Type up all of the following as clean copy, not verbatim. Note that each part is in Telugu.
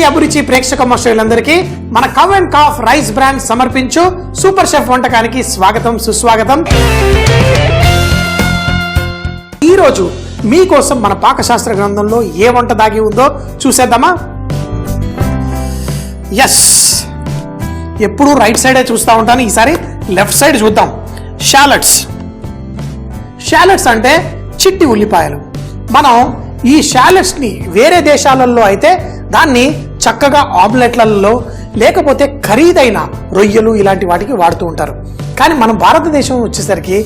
అభిరుచి ప్రేక్షక మనుషులందరికీ మన cow and calf rice brand సమర్పించు సూపర్ షెఫ్ వంటకానికి స్వాగతం సుస్వాగతం. ఈ రోజు మీకోసం మన పాకశాస్త్ర గ్రంథంలో ఏ వంట దాగి ఉందో చూసేద్దామా? ఎస్, ఎప్పుడు రైట్ సైడే చూస్తూ ఉంటాను, ఈసారి లెఫ్ట్ సైడ్ చూద్దాం. షాలెట్స్ అంటే చిట్టి ఉల్లిపాయలు. మనం ఈ షాలెట్స్ని వేరే దేశాలలో అయితే దాన్ని చక్కగా ఆమ్లెట్లలో లేకపోతే ఖరీదైన రొయ్యలు ఇలాంటి వాటికి వాడుతూ ఉంటారు. కానీ మనం భారతదేశం వచ్చేసరికి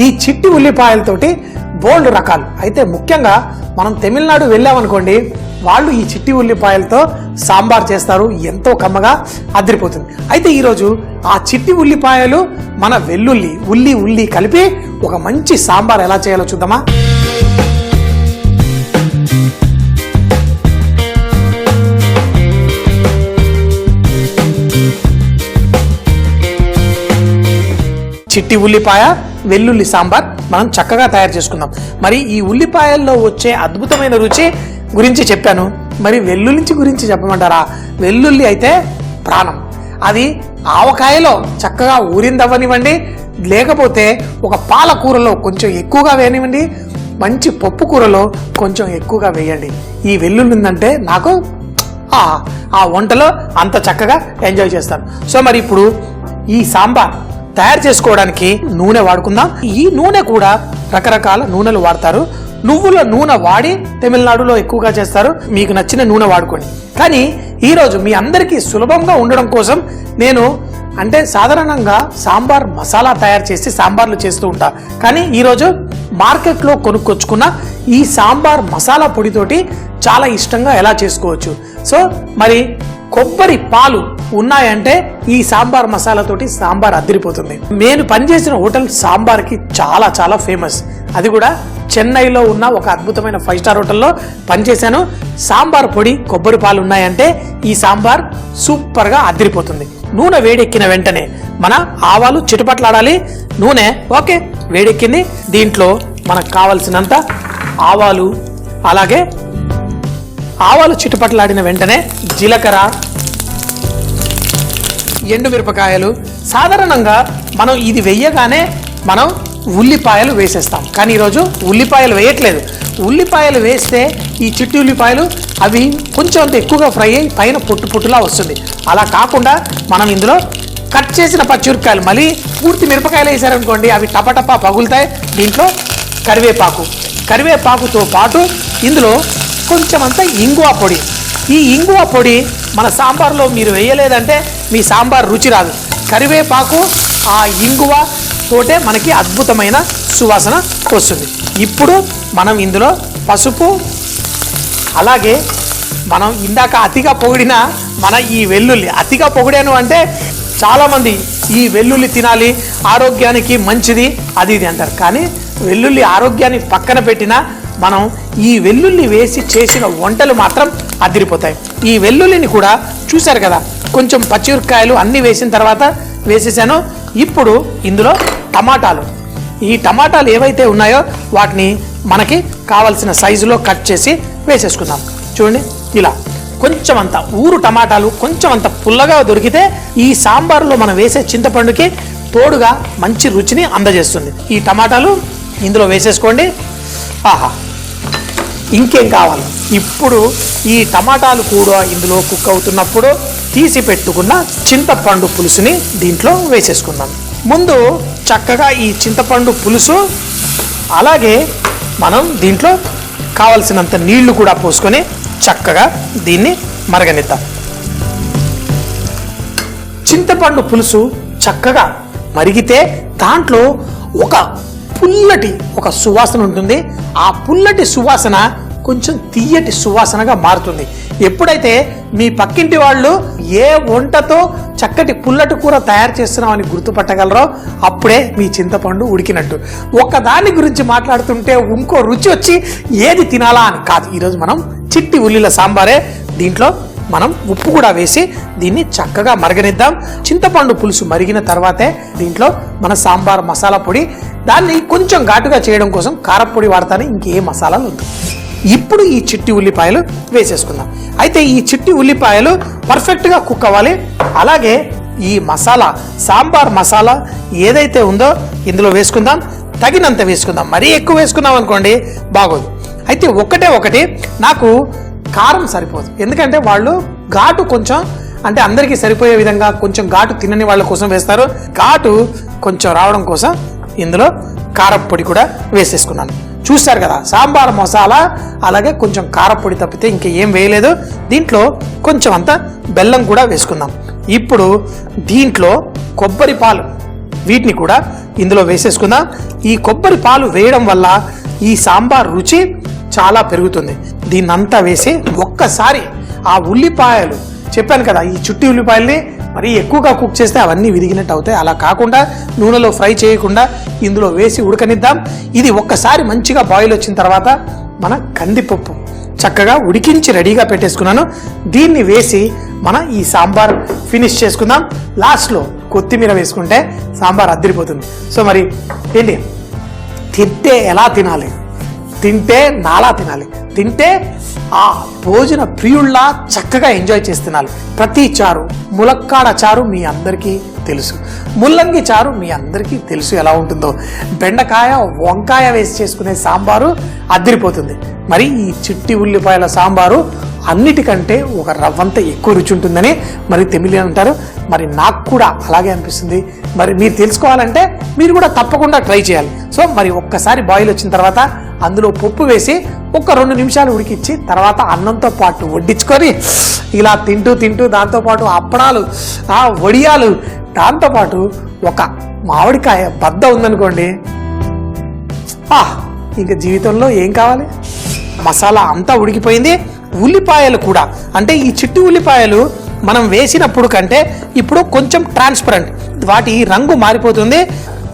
ఈ చిట్టి ఉల్లిపాయలతోటి బోల్డ్ రకాలు అయితే, ముఖ్యంగా మనం తమిళనాడు వెళ్ళామనుకోండి, వాళ్ళు ఈ చిట్టి ఉల్లిపాయలతో సాంబార్ చేస్తారు, ఎంతో కమ్మగా అదిరిపోతుంది. అయితే ఈరోజు ఆ చిట్టి ఉల్లిపాయలు మన వెల్లుల్లి ఉల్లి కలిపి ఒక మంచి సాంబార్ ఎలా చేయాలో చూద్దామా? చిట్టి ఉల్లిపాయ వెల్లుల్లి సాంబార్ మనం చక్కగా తయారు చేసుకుందాం. మరి ఈ ఉల్లిపాయల్లో వచ్చే అద్భుతమైన రుచి గురించి చెప్పాను, మరి వెల్లుల్లి గురించి చెప్పమంటారా? వెల్లుల్లి అయితే ప్రాణం. అది ఆవకాయలో చక్కగా ఊరిందవ్వనివ్వండి, లేకపోతే ఒక పాలకూరలో కొంచెం ఎక్కువగా వేయనివ్వండి, మంచి పప్పు కూరలో కొంచెం ఎక్కువగా వేయండి. ఈ వెల్లుల్లి ఉందంటే నాకు ఆ వంటలో అంత చక్కగా ఎంజాయ్ చేస్తాను. సో మరి ఇప్పుడు ఈ సాంబార్ తయారు చేసుకోవడానికి నూనె వాడుకుందాం. ఈ నూనె కూడా రకరకాల నూనెలు వాడతారు. నువ్వుల నూనె వాడి తమిళనాడులో ఎక్కువగా చేస్తారు, మీకు నచ్చిన నూనె వాడుకోండి. కానీ ఈరోజు మీ అందరికీ సులభంగా ఉండడం కోసం నేను అంటే సాధారణంగా సాంబార్ మసాలా తయారు చేసి సాంబార్లు చేస్తూ ఉంటా, కానీ ఈరోజు మార్కెట్లో కొనుక్కొచ్చుకున్న ఈ సాంబార్ మసాలా పొడితోటి చాలా ఇష్టంగా ఎలా చేసుకోవచ్చు. సో మరి కొబ్బరి పాలు ఉన్నాయంటే ఈ సాంబార్ మసాలాతోటి సాంబార్ అదిరిపోతుంది. నేను పనిచేసిన హోటల్ సాంబార్కి చాలా చాలా ఫేమస్. అది కూడా చెన్నైలో ఉన్న ఒక అద్భుతమైన 5 స్టార్ హోటల్లో పనిచేశాను. సాంబార్ పొడి కొబ్బరి పాలు ఉన్నాయంటే ఈ సాంబార్ సూపర్గా అదిరిపోతుంది. నూనె వేడెక్కిన వెంటనే మన ఆవాలు చిటపట్లాడాలి. నూనె ఓకే వేడెక్కింది, దీంట్లో మనకు కావలసినంత ఆవాలు, అలాగే ఆవాలు చిటపట్లాడిన వెంటనే జీలకర్ర, ఎండుమిరపకాయలు. సాధారణంగా మనం ఇది వెయ్యగానే మనం ఉల్లిపాయలు వేసేస్తాం, కానీ ఈరోజు ఉల్లిపాయలు వేయట్లేదు. ఉల్లిపాయలు వేస్తే ఈ చిట్టి ఉల్లిపాయలు అవి కొంచెం అంత ఎక్కువగా ఫ్రై అయ్యి పైన పొట్టులా వస్తుంది. అలా కాకుండా మనం ఇందులో కట్ చేసిన పచ్చిమిరపకాయలు, మళ్ళీ పూర్తి మిరపకాయలు వేసారనుకోండి అవి టపటపా పగులుతాయి. దీంట్లో కరివేపాకుతో పాటు ఇందులో కొంచెం అంత ఇంగువ పొడి. ఈ ఇంగువ పొడి మన సాంబార్లో మీరు వేయలేదంటే మీ సాంబార్ రుచి రాదు. కరివేపాకు ఆ ఇంగువ తోటే మనకి అద్భుతమైన సువాసన వస్తుంది. ఇప్పుడు మనం ఇందులో పసుపు, అలాగే మనం ఇందాక అతిగా పొగిడిన మన ఈ వెల్లుల్లి, అతిగా పొగిడాను అంటే చాలామంది ఈ వెల్లుల్లి తినాలి ఆరోగ్యానికి మంచిది అది ఇది అంటారు, కానీ వెల్లుల్లి ఆరోగ్యాన్ని పక్కన పెట్టినా మనం ఈ వెల్లుల్లి వేసి చేసిన వంటలు మాత్రం అదిరిపోతాయి. ఈ వెల్లుల్లిని కూడా చూశారు కదా, కొంచెం పచ్చిమిరపకాయలు అన్నీ వేసిన తర్వాత వేసేసాను. ఇప్పుడు ఇందులో టమాటాలు, ఈ టమాటాలు ఏవైతే ఉన్నాయో వాటిని మనకి కావలసిన సైజులో కట్ చేసి వేసేసుకుందాం. చూడండి, ఇలా కొంచెం అంత ఊరు టమాటాలు కొంచెం అంత పుల్లగా దొరికితే ఈ సాంబార్లో మనం వేసే చింతపండుకి తోడుగా మంచి రుచిని అందజేస్తుంది. ఈ టమాటాలు ఇందులో వేసేసుకోండి. ఆహా, ఇంకేం కావాలి? ఇప్పుడు ఈ టమాటాలు కూడా ఇందులో కుక్ అవుతున్నప్పుడు తీసి పెట్టుకున్న చింతపండు పులుసుని దీంట్లో వేసేసుకుందాం. ముందు చక్కగా ఈ చింతపండు పులుసు, అలాగే మనం దీంట్లో కావలసినంత నీళ్లు కూడా పోసుకొని చక్కగా దీన్ని మరగనిద్దాం. చింతపండు పులుసు చక్కగా మరిగితే దాంట్లో ఒక సువాసన ఉంటుంది. ఆ పుల్లటి సువాసన కొంచెం తీయటి సువాసనగా మారుతుంది. ఎప్పుడైతే మీ పక్కింటి వాళ్ళు ఏ వంటతో చక్కటి పుల్లటి కూర తయారు చేస్తున్నామని గుర్తుపట్టగలరో అప్పుడే మీ చింతపండు ఉడికినట్టు. ఒకదాని గురించి మాట్లాడుతుంటే ఇంకో రుచి వచ్చి ఏది తినాలా అని కాదు. ఈరోజు మనం చిట్టి ఉల్లిల సాంబారే. దీంట్లో మనం ఉప్పు కూడా వేసి దీన్ని చక్కగా మరగనిద్దాం. చింతపండు పులుసు మరిగిన తర్వాతే దీంట్లో మన సాంబార్ మసాలా పొడి, దాన్ని కొంచెం ఘాటుగా చేయడం కోసం కారపొడి వాడతాను, ఇంకే మసాలాలు వద్దు. ఇప్పుడు ఈ చిట్టి ఉల్లిపాయలు వేసేసుకుందాం. అయితే ఈ చిట్టి ఉల్లిపాయలు పర్ఫెక్ట్గా కుక్ అవ్వాలి. అలాగే ఈ మసాలా, సాంబార్ మసాలా ఏదైతే ఉందో ఇందులో వేసుకుందాం. తగినంత వేసుకుందాం. మరీ ఎక్కువ వేసుకున్నాం అనుకోండి బాగోదు. అయితే ఒకటి నాకు కారం సరిపోదు. ఎందుకంటే వాళ్ళు ఘాటు కొంచెం, అంటే అందరికీ సరిపోయే విధంగా కొంచెం ఘాటు తినని వాళ్ళ కోసం వేస్తారు. ఘాటు కొంచెం రావడం కోసం ఇందులో కారపొడి కూడా వేసేసుకున్నాను. చూస్తారు కదా, సాంబార్ మసాలా అలాగే కొంచెం కారపొడి తప్పితే ఇంకా ఏం వేయలేదు. దీంట్లో కొంచెం అంత బెల్లం కూడా వేసుకుందాం. ఇప్పుడు దీంట్లో కొబ్బరి పాలు, వీటిని కూడా ఇందులో వేసేసుకుందాం. ఈ కొబ్బరి పాలు వేయడం వల్ల ఈ సాంబార్ రుచి చాలా పెరుగుతుంది. దీన్నంతా వేసి ఒక్కసారి ఆ ఉల్లిపాయలు, చెప్పాను కదా ఈ చుట్టి ఉల్లిపాయల్ని మరీ ఎక్కువగా కుక్ చేస్తే అవన్నీ విరిగినట్టు అవుతాయి. అలా కాకుండా నూనెలో ఫ్రై చేయకుండా ఇందులో వేసి ఉడకనిద్దాం. ఇది ఒక్కసారి మంచిగా బాయిల్ వచ్చిన తర్వాత మన కందిపప్పు చక్కగా ఉడికించి రెడీగా పెట్టేసుకున్నాను. దీన్ని వేసి మన ఈ సాంబార్ ఫినిష్ చేసుకుందాం. లాస్ట్లో కొత్తిమీర వేసుకుంటే సాంబార్ అద్దరిపోతుంది. సో మరి ఏంటి, తింటే ఎలా తినాలి, తింటే నాలా తినాలి, తింటే ఆ భోజన ప్రియుల్లా చక్కగా ఎంజాయ్ చేస్తున్నారు. ప్రతి చారు, ములక్కాడ చారు మీ అందరికీ తెలుసు, ముల్లంగి చారు మీ అందరికీ తెలుసు ఎలా ఉంటుందో. బెండకాయ, వంకాయ వేసి చేసుకునే సాంబారు అద్దరిపోతుంది. మరి ఈ చిట్టి ఉల్లిపాయల సాంబారు అన్నిటికంటే ఒక రవ్వంత ఎక్కువ రుచి ఉంటుందని మరి తెమిలి అంటారు. మరి నాకు కూడా అలాగే అనిపిస్తుంది. మరి మీరు తెలుసుకోవాలంటే మీరు కూడా తప్పకుండా ట్రై చేయాలి. సో మరి ఒక్కసారి బాయిల్ వచ్చిన తర్వాత అందులో పప్పు వేసి ఒక 2 నిమిషాలు ఉడికించి తర్వాత అన్నంతో పాటు వడ్డించుకొని ఇలా తింటూ దాంతోపాటు అప్పడాలు, వడియాలు, దాంతోపాటు ఒక మామిడికాయ బద్ద ఉందనుకోండి, ఇంకా జీవితంలో ఏం కావాలి. మసాలా అంతా ఉడికిపోయింది. ఉల్లిపాయలు కూడా, అంటే ఈ చిట్టి ఉల్లిపాయలు మనం వేసినప్పుడు కంటే ఇప్పుడు కొంచెం ట్రాన్స్పరెంట్, వాటి రంగు మారిపోతుంది.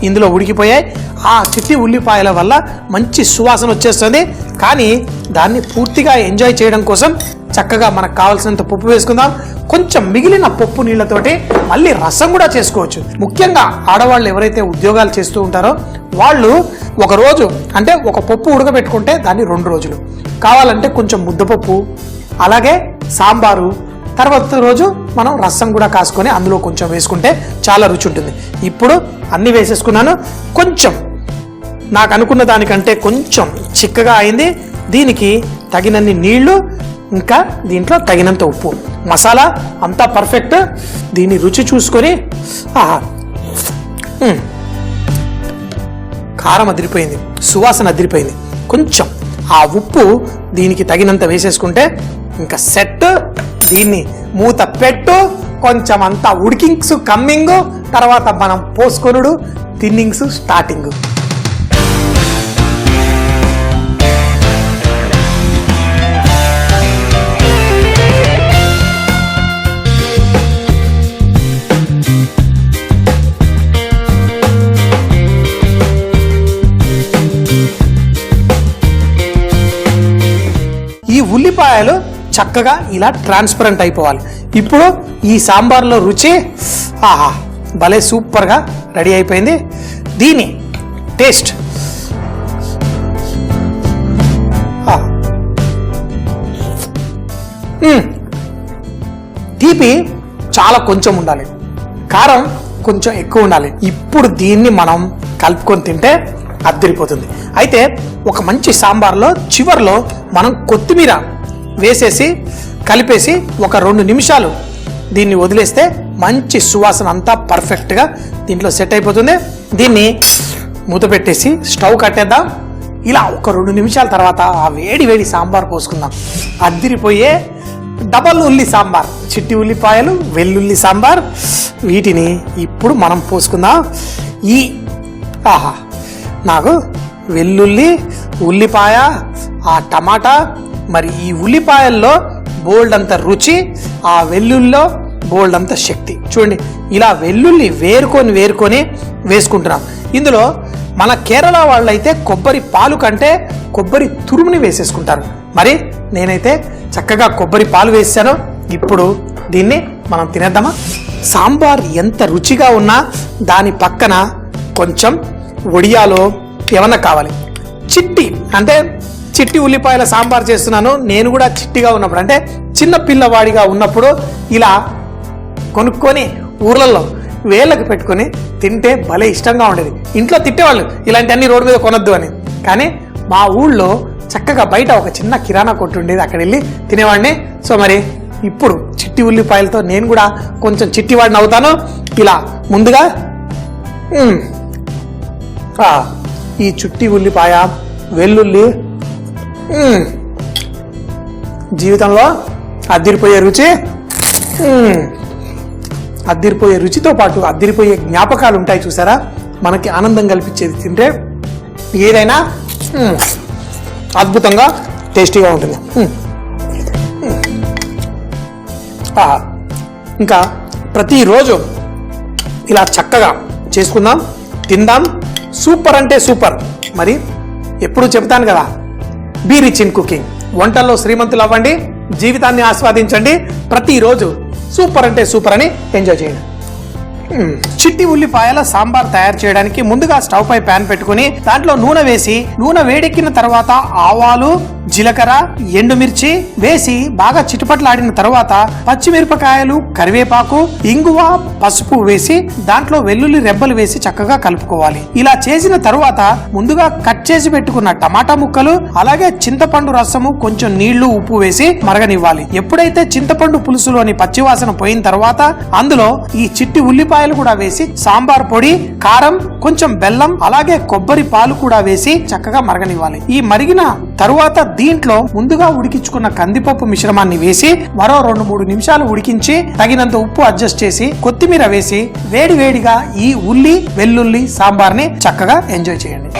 ఇందులో ఉడికిపోయాయి. ఆ చిట్టి ఉల్లిపాయల వల్ల మంచి సువాసన వచ్చేస్తుంది. కానీ దాన్ని పూర్తిగా ఎంజాయ్ చేయడం కోసం చక్కగా మనకు కావాల్సినంత పప్పు వేసుకుందాం. కొంచెం మిగిలిన పప్పు నీళ్లతోటి మళ్ళీ రసం కూడా చేసుకోవచ్చు. ముఖ్యంగా ఆడవాళ్ళు ఎవరైతే ఉద్యోగాలు చేస్తూ ఉంటారో వాళ్ళు ఒక రోజు, అంటే ఒక పప్పు ఉడకబెట్టుకుంటే దాన్ని 2 రోజులు కావాలంటే కొంచెం ముద్దపప్పు, అలాగే సాంబారు, తర్వాత రోజు మనం రసం కూడా కాసుకొని అందులో కొంచెం వేసుకుంటే చాలా రుచి ఉంటుంది. ఇప్పుడు అన్ని వేసేసుకున్నాను. కొంచెం నాకు అనుకున్న దానికంటే కొంచెం చిక్కగా అయింది. దీనికి తగినన్ని నీళ్లు, ఇంకా దీంట్లో తగినంత ఉప్పు, మసాలా అంతా పర్ఫెక్ట్. దీన్ని రుచి చూసుకొని కారం అదిరిపోయింది, సువాసన అదిరిపోయింది. కొంచెం ఆ ఉప్పు దీనికి తగినంత వేసేసుకుంటే ఇంకా సెట్. దీన్ని మూత పెట్టు, కొంచెం అంతా ఉడికింగ్స్ కమ్మింగ్, తర్వాత మనం పోసుకొనుడు, తిన్నింగ్స్ స్టార్టింగ్. ఈ ఉల్లిపాయలు చక్కగా ఇలా ట్రాన్స్పరెంట్ అయిపోవాలి. ఇప్పుడు ఈ సాంబార్లో రుచి భలే సూపర్గా రెడీ అయిపోయింది. దీని టేస్ట్ తీపి చాలా కొంచెం ఉండాలి, కారం కొంచెం ఎక్కువ ఉండాలి. ఇప్పుడు దీన్ని మనం కలుపుకొని తింటే అద్దరిపోతుంది. అయితే ఒక మంచి సాంబార్లో చివర్లో మనం కొత్తిమీర వేసేసి కలిపేసి ఒక 2 నిమిషాలు దీన్ని వదిలేస్తే మంచి సువాసన అంతా పర్ఫెక్ట్గా దీంట్లో సెట్ అయిపోతుంది. దీన్ని మూత పెట్టేసి స్టవ్ కట్టేద్దాం. ఇలా ఒక 2 నిమిషాల తర్వాత ఆ వేడి సాంబార్ పోసుకుందాం. అద్దిరిపోయే డబల్ ఉల్లి సాంబార్, చిట్టి ఉల్లిపాయలు, వెల్లుల్లి సాంబార్, వీటిని ఇప్పుడు మనం పోసుకుందాం. నాకు వెల్లుల్లి, ఉల్లిపాయ, ఆ టమాటా, మరి ఈ ఉల్లిపాయల్లో బోల్డ్ అంత రుచి, ఆ వెల్లుల్లిలో బోల్డ్ అంత శక్తి. చూడండి, ఇలా వెల్లుల్లి వేరుకొని వేసుకుంటున్నాం. ఇందులో మన కేరళ వాళ్ళైతే కొబ్బరి పాలు కంటే కొబ్బరి తురుముని వేసేసుకుంటారు. మరి నేనైతే చక్కగా కొబ్బరి పాలు వేసాను. ఇప్పుడు దీన్ని మనం తినేద్దామా? సాంబార్ ఎంత రుచిగా ఉన్నా దాని పక్కన కొంచెం వడియాలో ఏమన్నా కావాలి. చిట్టి అంటే చిట్టి ఉల్లిపాయల సాంబార్ చేస్తున్నాను. నేను కూడా చిట్టిగా ఉన్నప్పుడు, అంటే చిన్న పిల్లవాడిగా ఉన్నప్పుడు ఇలా కొనుక్కొని ఊర్లలో వేళ్ళకి పెట్టుకొని తింటే భలే ఇష్టంగా ఉండేది. ఇంట్లో తిట్టేవాళ్ళు ఇలాంటివన్నీ రోడ్డు మీద కొనొద్దు అని. కానీ మా ఊళ్ళో చక్కగా బయట ఒక చిన్న కిరాణా కొట్టు ఉండేది, అక్కడ వెళ్ళి తినేవాడిని. సో మరి ఇప్పుడు చిట్టి ఉల్లిపాయలతో నేను కూడా కొంచెం చిట్టివాడిని అవుతాను. ఇలా ముందుగా ఈ చిట్టి ఉల్లిపాయ, వెల్లుల్లి, జీవితంలో అద్దిరిపోయే రుచి, అద్దిరిపోయే రుచితో పాటు అద్దిరిపోయే జ్ఞాపకాలు ఉంటాయి చూసారా. మనకి ఆనందం కల్పించేది తింటే ఏదైనా అద్భుతంగా టేస్టీగా ఉంటుంది. ఇంకా ప్రతిరోజు ఇలా చక్కగా చేసుకుందాం, తిందాం. సూపర్ అంటే సూపర్. మరి ఎప్పుడు చెప్తాను కదా, బీ రిచ్ ఇన్ కుకింగ్. వంటల్లో శ్రీమంతులు అవ్వండి, జీవితాన్ని ఆస్వాదించండి. ప్రతిరోజు సూపర్ అంటే సూపర్ అని ఎంజాయ్ చేయండి. చిట్టి ఉల్లిపాయల సాంబార్ తయారు చేయడానికి ముందుగా స్టవ్ పై ప్యాన్ పెట్టుకుని దాంట్లో నూనె వేసి, నూనె వేడెక్కిన తర్వాత ఆవాలు, జీలకర్ర, ఎండుమిర్చి వేసి బాగా చిటపట్లాడిన తర్వాత పచ్చిమిరపకాయలు, కరివేపాకు, ఇంగువ, పసుపు వేసి దాంట్లో వెల్లుల్లి రెబ్బలు వేసి చక్కగా కలుపుకోవాలి. ఇలా చేసిన తర్వాత ముందుగా కట్ చేసి పెట్టుకున్న టమాటా ముక్కలు, అలాగే చింతపండు రసము, కొంచెం నీళ్లు, ఉప్పు వేసి మరగనివ్వాలి. ఎప్పుడైతే చింతపండు పులుసులోని పచ్చివాసన పోయిన తర్వాత అందులో ఈ చిట్టి ఉల్లిపాయలు కూడా వేసి సాంబార్ పొడి, కారం, కొంచెం బెల్లం, అలాగే కొబ్బరి పాలు కూడా వేసి చక్కగా మరగనివ్వాలి. ఈ మరిగిన తరువాత దీంట్లో ముందుగా ఉడికించుకున్న కందిపప్పు మిశ్రమాన్ని వేసి మరో 2-3 నిమిషాలు ఉడికించి తగినంత ఉప్పు అడ్జస్ట్ చేసి కొత్తిమీర వేసి వేడి వేడిగా ఈ ఉల్లి వెల్లుల్లి సాంబార్ని చక్కగా ఎంజాయ్ చేయండి.